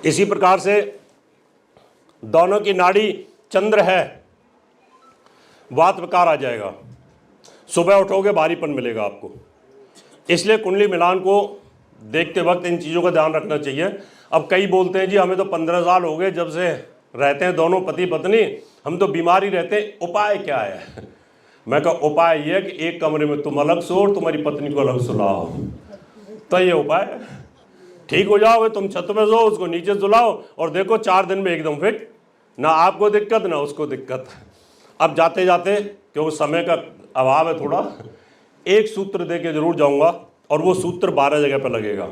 इसी प्रकार से दोनों की नाड़ी चंद्र है, वात विकार आ जाएगा, सुबह उठोगे भारीपन मिलेगा आपको। इसलिए कुंडली मिलान को देखते वक्त इन चीज़ों का ध्यान रखना चाहिए। अब कई बोलते हैं जी हमें तो 15 साल हो गए जब से रहते हैं दोनों पति पत्नी, हम तो बीमार ही रहते हैं, उपाय क्या है? मैं कहा उपाय ये है कि एक कमरे में तुम अलग सो और तुम्हारी पत्नी को अलग सुलाओ, तो ये उपाय ठीक हो जाओगे। तुम छत पे सो, उसको नीचे सुलाओ और देखो 4 दिन में एकदम फिट, ना आपको दिक्कत ना उसको दिक्कत। अब जाते जाते क्योंकि समय का अभाव है थोड़ा, एक सूत्र दे के जरूर जाऊंगा और वो सूत्र 12 जगह पर लगेगा।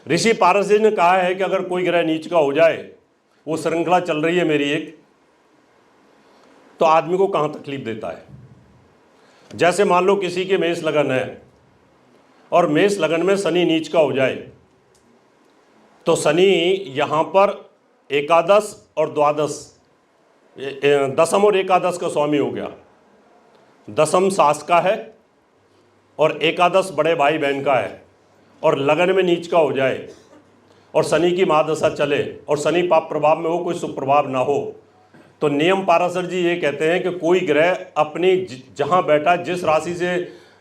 ऋषि पारस ने कहा है कि अगर कोई ग्रह नीच का हो जाए, वो श्रृंखला चल रही है मेरी एक, तो आदमी को कहाँ तकलीफ देता है। जैसे मान लो किसी के मेष लगन है और मेष लगन में शनि नीच का हो जाए, तो शनि यहाँ पर एकादश और द्वादश, दशम और एकादश का स्वामी हो गया। दशम सास का है और एकादश बड़े भाई बहन का है, और लगन में नीच का हो जाए और शनि की महादशा चले और शनि पाप प्रभाव में हो, कोई सुप्रभाव ना हो, तो नियम पाराशर जी ये कहते हैं कि कोई ग्रह अपनी जहाँ बैठा, जिस राशि से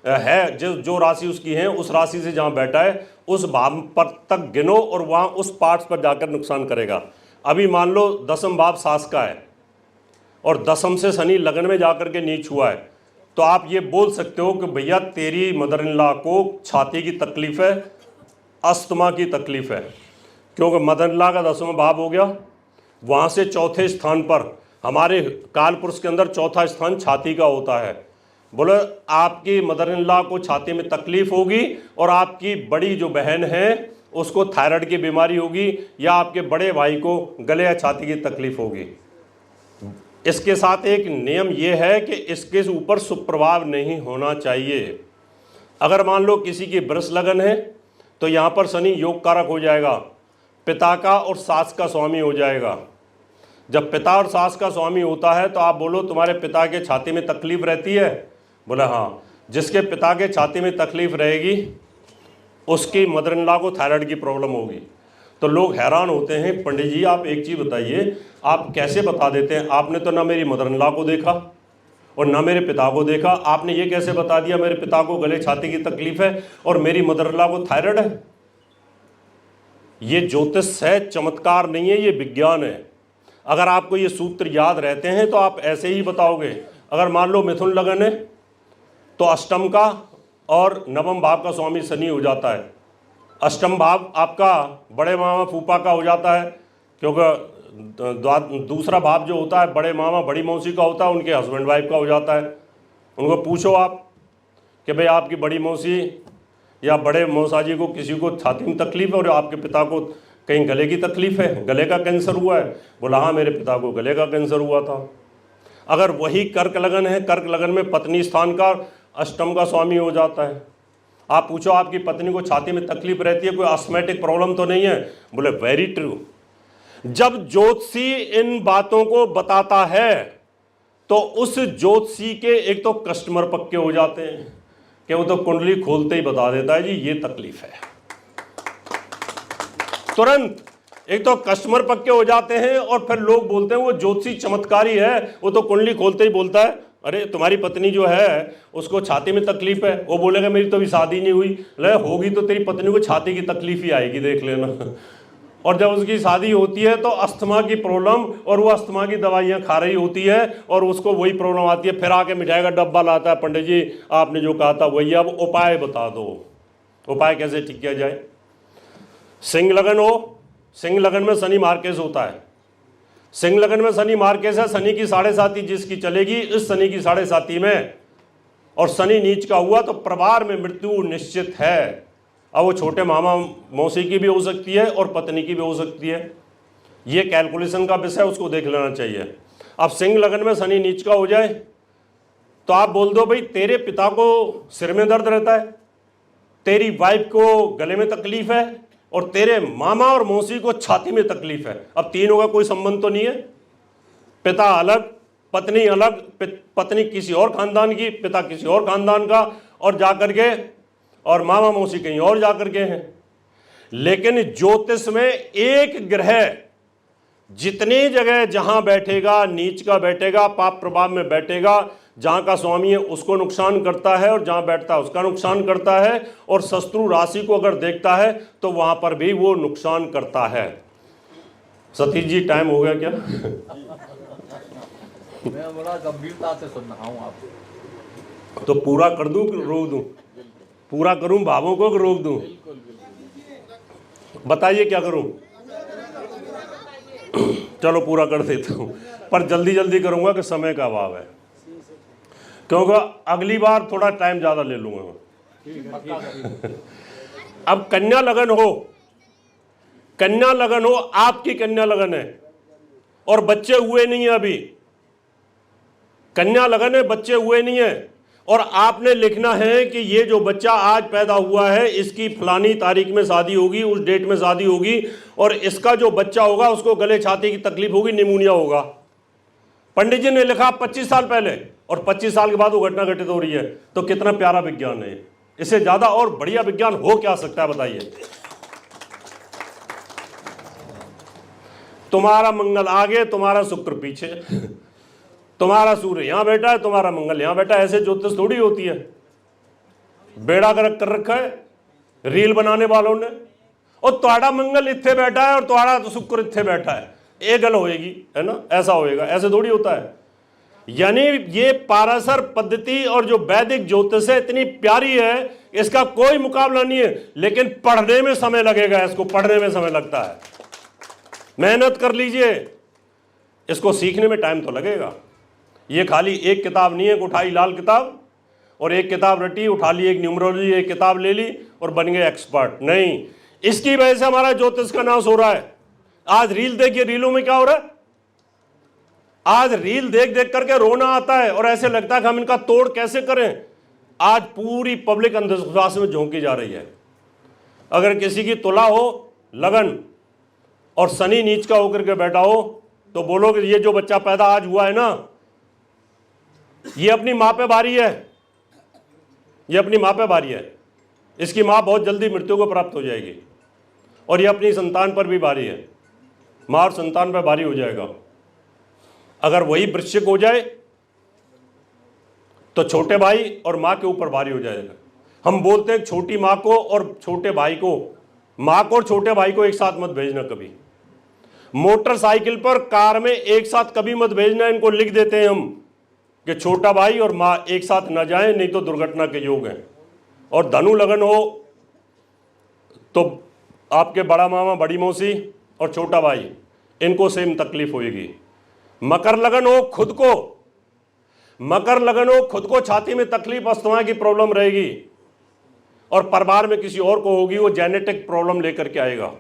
है, जो राशि उसकी है उस राशि से जहाँ बैठा है उस भाव पर तक गिनो और वहाँ उस पार्ट्स पर जाकर नुकसान करेगा। अभी मान लो दशम भाव सास का है और दशम से शनि लगन में जाकर के नीच हुआ है, तो आप ये बोल सकते हो कि भैया तेरी मदर इन लॉ को छाती की तकलीफ है, अस्थमा की तकलीफ है, क्योंकि मदर इन लॉ का 10वां भाव हो गया। वहाँ से चौथे स्थान पर, हमारे काल पुरुष के अंदर चौथा स्थान छाती का होता है। बोले आपकी मदर इन लॉ को छाती में तकलीफ होगी और आपकी बड़ी जो बहन है उसको थायराइड की बीमारी होगी, या आपके बड़े भाई को गले या छाती की तकलीफ होगी। इसके साथ एक नियम यह है कि इसके ऊपर सुप्रभाव नहीं होना चाहिए। अगर मान लो किसी की वृष लगन है तो यहाँ पर शनि योग कारक हो जाएगा, पिता का और सास का स्वामी हो जाएगा। जब पिता और सास का स्वामी होता है तो आप बोलो तुम्हारे पिता के छाती में तकलीफ रहती है? बोला हाँ। जिसके पिता के छाती में तकलीफ रहेगी उसकी मदर इन लॉ को थायराइड की प्रॉब्लम होगी। तो लोग हैरान होते हैं, पंडित जी आप एक चीज़ बताइए, आप कैसे बता देते हैं? आपने तो ना मेरी मदर इन लॉ को देखा और ना मेरे पिता को देखा, आपने ये कैसे बता दिया मेरे पिता को गले छाती की तकलीफ है और मेरी मदर इन लॉ को थायराइड है? ये ज्योतिष है, चमत्कार नहीं है, ये विज्ञान है। अगर आपको ये सूत्र याद रहते हैं तो आप ऐसे ही बताओगे। अगर मान लो मिथुन लगन है तो अष्टम का और नवम भाव का स्वामी शनि हो जाता है। अष्टम भाव आपका बड़े मामा फूफा का हो जाता है, क्योंकि दूसरा भाव जो होता है बड़े मामा बड़ी मौसी का होता है, उनके हस्बैंड वाइफ का हो जाता है। उनको पूछो आप कि भाई आपकी बड़ी मौसी या बड़े मौसा जी को किसी को छाती में तकलीफ है और आपके पिता को कहीं गले की तकलीफ है, गले का कैंसर हुआ है? बोला हाँ मेरे पिता को गले का कैंसर हुआ था। अगर वही कर्क लगन है, कर्क लगन में पत्नी स्थान का अष्टम का स्वामी हो जाता है। आप पूछो आपकी पत्नी को छाती में तकलीफ रहती है, कोई अस्थमैटिक प्रॉब्लम तो नहीं है? बोले वेरी ट्रू। जब ज्योतिषी इन बातों को बताता है तो उस ज्योतिषी के एक तो कस्टमर पक्के हो जाते हैं कि वो तो कुंडली खोलते ही बता देता है जी ये तकलीफ है, तुरंत एक तो कस्टमर पक्के हो जाते हैं। और फिर लोग बोलते हैं वो ज्योतिषी चमत्कारी है, वो तो कुंडली खोलते ही बोलता है अरे तुम्हारी पत्नी जो है उसको छाती में तकलीफ है। वो बोलेगा मेरी तो अभी शादी नहीं हुई। ले होगी तो तेरी पत्नी को छाती की तकलीफ ही आएगी, देख लेना। और जब उसकी शादी होती है तो अस्थमा की प्रॉब्लम, और वो अस्थमा की दवाइयाँ खा रही होती है और उसको वही प्रॉब्लम आती है। फिर आके मिठाई का डब्बा लाता है, पंडित जी आपने जो कहा था वही, अब उपाय बता दो, उपाय कैसे ठीक किया जाए। सिंह लगन हो, सिंह लगन में शनि मार्केस होता है। सिंह लगन में शनि मार्केस है, शनि की 7.5 जिसकी चलेगी इस शनि की 7.5 में, और शनि नीच का हुआ तो परिवार में मृत्यु निश्चित है। अब वो छोटे मामा मौसी की भी हो सकती है और पत्नी की भी हो सकती है। ये कैलकुलेशन का विषय, उसको देख लेना चाहिए। अब सिंह लगन में शनि नीच का हो जाए तो आप बोल दो भाई तेरे पिता को सिर में दर्द रहता है, तेरी वाइफ को गले में तकलीफ है और तेरे मामा और मौसी को छाती में तकलीफ है। अब तीनों का कोई संबंध तो नहीं है, पिता अलग पत्नी अलग, पत्नी किसी और खानदान की, पिता किसी और खानदान का, और जाकर के और मामा मौसी कहीं और जाकर के हैं। लेकिन ज्योतिष में एक ग्रह जितनी जगह जहां बैठेगा, नीच का बैठेगा, पाप प्रभाव में बैठेगा, जहां का स्वामी है उसको नुकसान करता है और जहां बैठता है उसका नुकसान करता है, और शत्रु राशि को अगर देखता है तो वहां पर भी वो नुकसान करता है। सतीश जी टाइम हो गया क्या? मैं बड़ा गंभीरता से सुन रहा हूं आप। तो पूरा कर दूं कि रोक दूं? पूरा करूं भावों को कि रोक दूं? बताइए क्या करूं? चलो पूरा कर देता हूं, पर जल्दी जल्दी करूंगा कि समय का अभाव है, क्योंकि अगली बार थोड़ा टाइम ज्यादा ले लूंगा मैं। अब कन्या लगन हो, कन्या लगन हो, आपकी कन्या लगन है और बच्चे हुए नहीं है, अभी कन्या लगन है, बच्चे हुए नहीं है, और आपने लिखना है कि ये जो बच्चा आज पैदा हुआ है इसकी फलानी तारीख में शादी होगी, उस डेट में शादी होगी, और इसका जो बच्चा होगा उसको गले छाती की तकलीफ होगी, निमोनिया होगा। पंडित जी ने लिखा 25 साल पहले, और 25 साल के बाद वो घटना घटित हो रही है। तो कितना प्यारा विज्ञान है, इससे ज्यादा और बढ़िया विज्ञान हो क्या सकता है, बताइए। तुम्हारा मंगल आगे, तुम्हारा शुक्र पीछे, तुम्हारा सूर्य यहां बैठा है, तुम्हारा मंगल यहां बैठा है। ऐसे ज्योतिष थोड़ी होती है, बेड़ा गर्क कर रखा है रील बनाने वालों ने, और तुम्हारा मंगल इत्थे बैठा है और तुम्हारा तो शुक्र इत्थे बैठा है, ये गल होएगी, है ना, ऐसा होएगा, ऐसे थोड़ी होता है। यानी ये पाराशर पद्धति और जो वैदिक ज्योतिष है इतनी प्यारी है, इसका कोई मुकाबला नहीं है, लेकिन पढ़ने में समय लगेगा, इसको पढ़ने में समय लगता है। मेहनत कर लीजिए, इसको सीखने में टाइम तो लगेगा। ये खाली एक किताब नहीं है, उठाई लाल किताब और एक किताब रटी, उठा ली एक न्यूमरोलॉजी, एक किताब ले ली और बन गए एक्सपर्ट, नहीं। इसकी वजह से हमारा ज्योतिष का नाश हो रहा है। आज रील देखिए, रीलों में क्या हो रहा है, आज रील देख देख करके रोना आता है और ऐसे लगता है कि हम इनका तोड़ कैसे करें। आज पूरी पब्लिक अंधविश्वास में झोंकी जा रही है। अगर किसी की तुला हो लगन और शनि नीच का होकर के बैठा हो तो बोलो कि ये जो बच्चा पैदा आज हुआ है ना, ये अपनी मां पे भारी है, ये अपनी मां पे भारी है, इसकी मां बहुत जल्दी मृत्यु को प्राप्त हो जाएगी, और ये अपनी संतान पर भी भारी है, मां और संतान पर भारी हो जाएगा। अगर वही वृश्चिक हो जाए तो छोटे भाई और मां के ऊपर भारी हो जाएगा। हम बोलते हैं छोटी मां को और छोटे भाई को, मां को और छोटे भाई को एक साथ मत भेजना कभी। मोटरसाइकिल पर, कार में एक साथ कभी मत भेजना। इनको लिख देते हैं हम कि छोटा भाई और मां एक साथ न जाएं, नहीं तो दुर्घटना के योग हैं। और धनु लगन हो तो आपके बड़ा मामा, बड़ी मौसी और छोटा भाई, इनको सेम तकलीफ होगी। मकर लगन हो खुद को, मकर लगन हो खुद को छाती में तकलीफ, अस्थमा की प्रॉब्लम रहेगी, और परिवार में किसी और को होगी, वो जेनेटिक प्रॉब्लम लेकर के आएगा।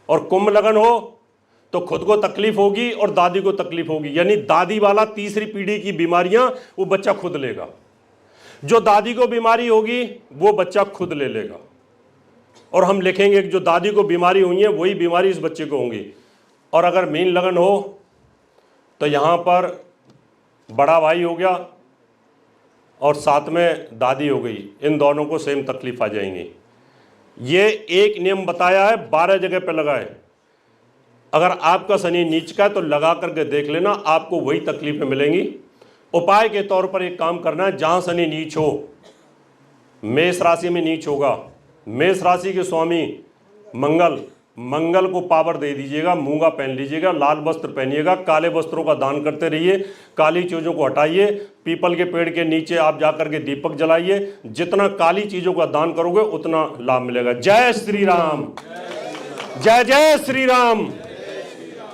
और कुंभ लगन हो तो खुद को तकलीफ होगी और दादी को तकलीफ होगी, यानी दादी वाला तीसरी पीढ़ी की बीमारियां वो बच्चा खुद लेगा। जो दादी को बीमारी होगी वो बच्चा खुद ले लेगा, और हम लिखेंगे कि जो दादी को बीमारी हुई है वही बीमारी इस बच्चे को होंगी। और अगर मीन लगन हो तो यहां पर बड़ा भाई हो गया और साथ में दादी हो गई, इन दोनों को सेम तकलीफ आ जाएंगी। ये एक नियम बताया है, 12 जगह पे लगाए। अगर आपका शनि नीच का है तो लगा करके देख लेना, आपको वही तकलीफें मिलेंगी। उपाय के तौर पर एक काम करना है, जहां शनि नीच हो, मेष राशि में नीच होगा, मेष राशि के स्वामी मंगल, मंगल को पावर दे दीजिएगा, मूंगा पहन लीजिएगा, लाल वस्त्र पहनिएगा, काले वस्त्रों का दान करते रहिए, काली चीजों को हटाइए, पीपल के पेड़ के नीचे आप जाकर के दीपक जलाइए। जितना काली चीजों का दान करोगे उतना लाभ मिलेगा। जय श्री राम, जय जय श्री राम।